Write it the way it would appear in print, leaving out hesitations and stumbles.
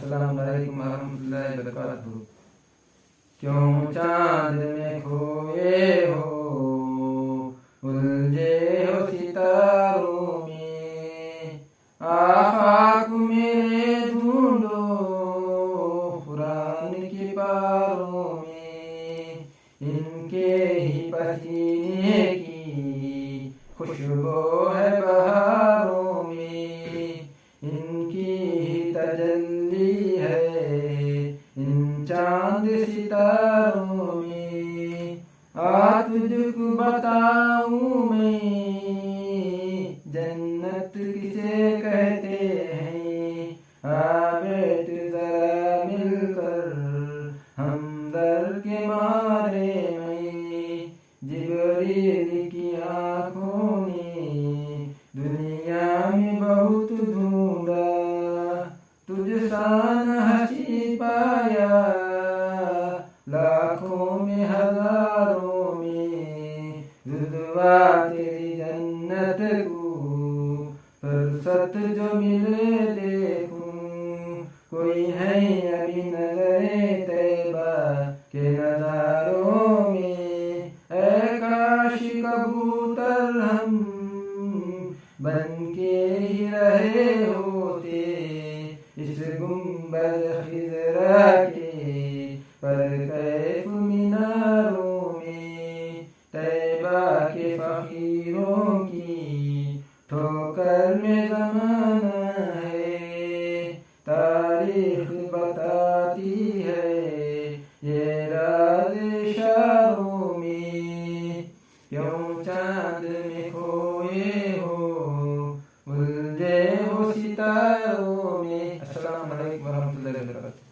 अस्सलाम वालेकुम रहमतुल्लाहि व बरकातुहू। क्यों चांद में खोए हो, उलझे हो सितारों में, आफाक मेरे ढूंढो कुरान के पारों में। इनके ही पसीने की खुशबू है बहारों में, इनकी ही तजल्ली है इन चांद सितारों में। आ तुझको बताऊं मैं जन्नत किसे कहते हैं, आ बैठ जरा मिलकर हमदर्द के मारे में। जिब्रील की आँखों ने दुनिया में बहुत ढूंढा, तुझ सान हंसी पाया लाखों में हजारों में। रुदवा तेरी जन्नत को फुर्सत जो मिले देखूं, कोई है अभी नज़रे तैबा के नज़ारों में। ऐ काश कबूतर हम बन के ही रहे होते इस गुंबद खिज़रा के पर कैफ मीनारों में। तैबा के फ़कीरों की ठोकर में ज़माना है, तारीख़ बताती है ये राज़ इशारों में। क्यों चाँद में खोए हो, उलझे हो सितारों में। अस्सलाम वालेकुम रहमतुल्लाहि व बरकातुहू।